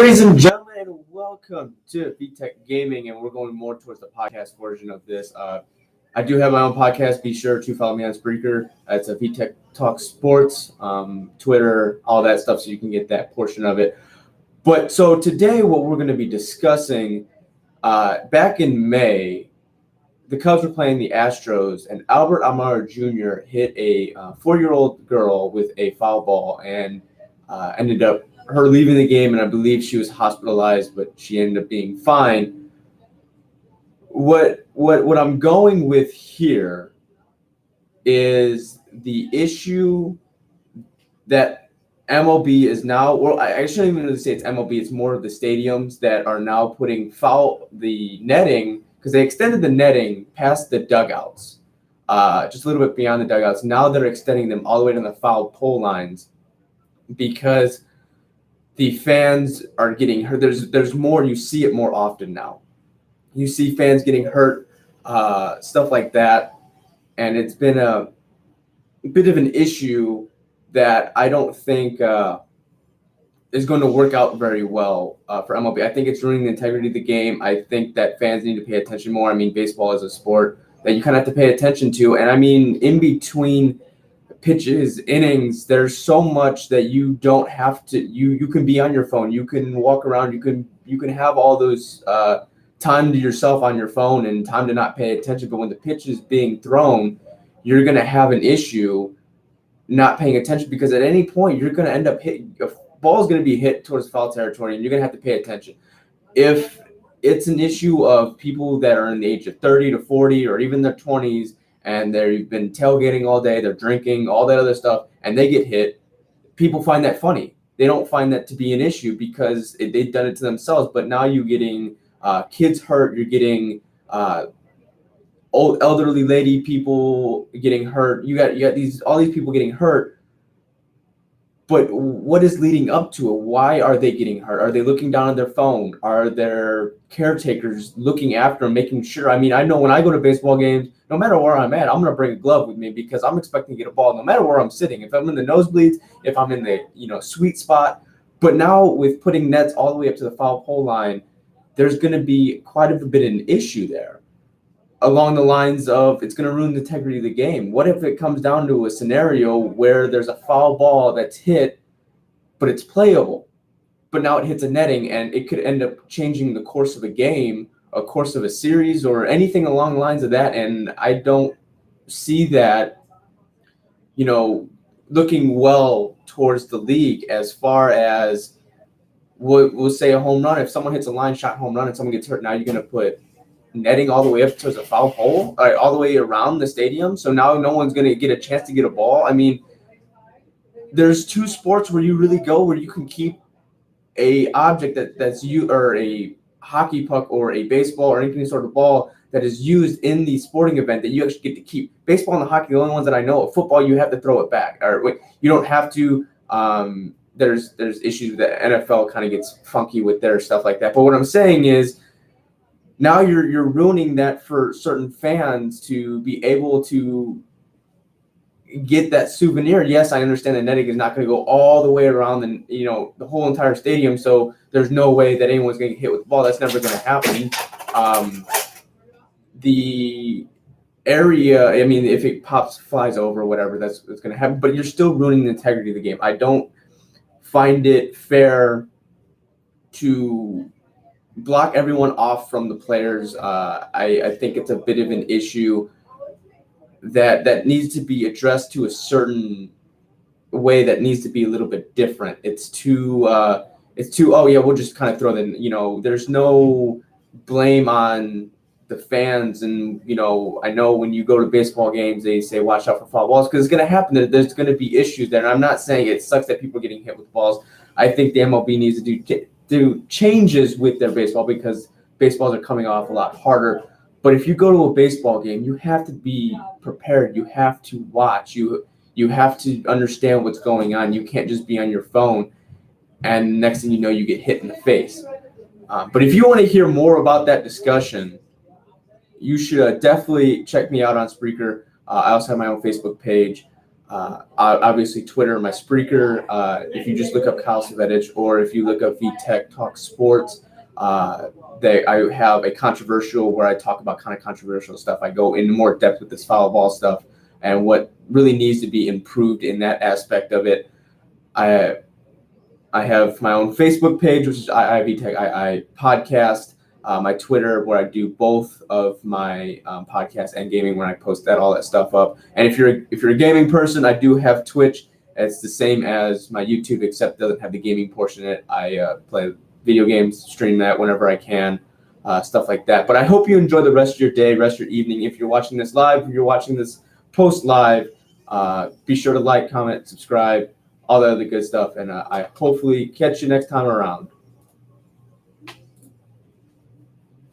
Ladies and gentlemen, and welcome to VTech Gaming, and we're going more towards the podcast version of this. I do have my own podcast. Be sure to follow me on Spreaker. It's a VTech Talk Sports, Twitter, all that stuff, so you can get that portion of it. But so today, what we're going to be discussing, back in May, the Cubs were playing the Astros, and Albert Almora Jr. hit a 4-year-old girl with a foul ball and ended up her leaving the game, and I believe she was hospitalized, but she ended up being fine. What I'm going with here is the issue that MLB is now, well, I shouldn't even really say it's MLB, it's more of the stadiums that are now putting the netting, because they extended the netting past the dugouts, just a little bit beyond the dugouts. Now they're extending them all the way to the foul pole lines because the fans are getting hurt. There's more. You see it more often now. You see fans getting hurt, stuff like that, and it's been a bit of an issue that I don't think is going to work out very well for MLB. I think it's ruining the integrity of the game. I think that fans need to pay attention more. I mean, baseball is a sport that you kind of have to pay attention to, and I mean, in between pitches, innings, there's so much that you don't have to, you can be on your phone, you can walk around, you can have all those time to yourself on your phone and time to not pay attention. But when the pitch is being thrown, you're going to have an issue not paying attention, because at any point you're going to end up hitting, a ball is going to be hit towards foul territory and you're going to have to pay attention. If it's an issue of people that are in the age of 30 to 40 or even their 20s, and they've been tailgating all day, they're drinking, all that other stuff, and they get hit, people find that funny. They don't find that to be an issue because they've done it to themselves. But now you're getting kids hurt, you're getting old elderly lady people getting hurt. You got all these people getting hurt. But what is leading up to it? Why are they getting hurt? Are they looking down at their phone? Are their caretakers looking after them, making sure? I mean, I know when I go to baseball games, no matter where I'm at, I'm going to bring a glove with me because I'm expecting to get a ball no matter where I'm sitting. If I'm in the nosebleeds, if I'm in the sweet spot. But now with putting nets all the way up to the foul pole line, there's going to be quite a bit of an issue there, along the lines of it's going to ruin the integrity of the game. What if it comes down to a scenario where there's a foul ball that's hit, but it's playable, but now it hits a netting, and it could end up changing the course of a game, a course of a series, or anything along the lines of that. And I don't see that, looking well towards the league as far as we'll say a home run. If someone hits a line shot home run and someone gets hurt, now you're going to put netting all the way up towards a foul pole, all the way around the stadium. So now no one's going to get a chance to get a ball. I mean, there's two sports where you really go where you can keep a object that's you, or a hockey puck or a baseball or any sort of ball that is used in the sporting event that you actually get to keep. Baseball and hockey, the only ones that I know. Football, you have to throw it back. Or wait, you don't have to. There's issues that NFL kind of gets funky with their stuff like that. But what I'm saying is, now you're ruining that for certain fans to be able to get that souvenir. Yes, I understand the netting is not going to go all the way around the whole entire stadium, so there's no way that anyone's going to get hit with the ball. That's never going to happen. The area, I mean, if it flies over or whatever, that's going to happen. But you're still ruining the integrity of the game. I don't find it fair to block everyone off from the players. I think it's a bit of an issue that needs to be addressed to a certain way that needs to be a little bit different. It's too oh yeah, we'll just kind of throw the, there's no blame on the fans. And I know when you go to baseball games, they say watch out for foul balls, because it's going to happen. There's going to be issues there. And I'm not saying it sucks that people are getting hit with balls. I think the MLB needs to do changes with their baseball, because baseballs are coming off a lot harder. But if you go to a baseball game, you have to be prepared. You have to watch. You have to understand what's going on. You can't just be on your phone and next thing you know, you get hit in the face. But if you want to hear more about that discussion, you should definitely check me out on Spreaker. I also have my own Facebook page. Obviously, Twitter, my Spreaker. If you just look up Kyle Savedich, or if you look up VTech Talk Sports, I have a controversial where I talk about kind of controversial stuff. I go into more depth with this foul ball stuff and what really needs to be improved in that aspect of it. I have my own Facebook page, which is VTech podcast. My Twitter, where I do both of my podcast and gaming, when I post all that stuff up. And if you're a gaming person, I do have Twitch. It's the same as my YouTube, except it doesn't have the gaming portion in it. I play video games, stream that whenever I can, stuff like that. But I hope you enjoy the rest of your day, rest of your evening. If you're watching this live, if you're watching this post live, be sure to like, comment, subscribe, all that other good stuff. And I hopefully catch you next time around.